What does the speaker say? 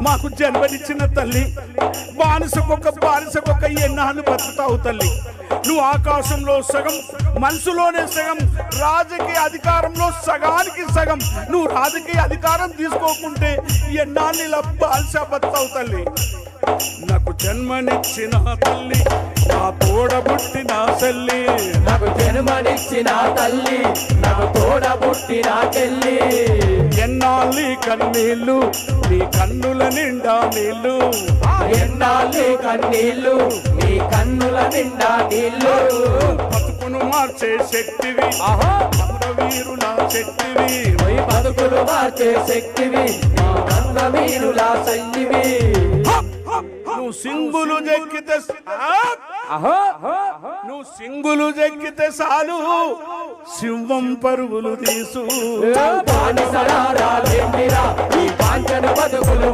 మాకు జన్మనిచ్చిన తల్లి, బానిసకొక ఎన్నాళ్ళు బతుకుతావు తల్లి. నువ్వు ఆకాశంలో సగం, మనసులోనే సగం, రాజకీయ అధికారంలో సగానికి సగం. నువ్వు రాజకీయ అధికారం తీసుకోకుంటే ఎన్నాళ్ళు ఇలా బానిస బతుకుతావు తల్లి. నాకు జన్మనిచ్చిన తల్లి, నా తోడబుట్టిన చెల్లి, నాకు జన్మనిచ్చిన తల్లి, నాకు తోడబుట్టిన చెల్లి. ఎన్నాళ్ళి కన్నీళ్ళు నీ కన్నుల నిండా నీళ్ళు, ఎన్నాళ్ళి కన్నీళ్ళు నీ కన్నుల నిండా నీళ్ళు. బతుకును మార్చే శక్తివి, అమరవీరుల శక్తివి, బతుకులు మార్చే శక్తివి, అమరవీరుల శక్తివి. నువ్వు సింగులు జెక్కితే చాలు, సింహం పరుగులు తీసు. బానిసలారా లేండిరా, ఈ పాంచన బతుకులు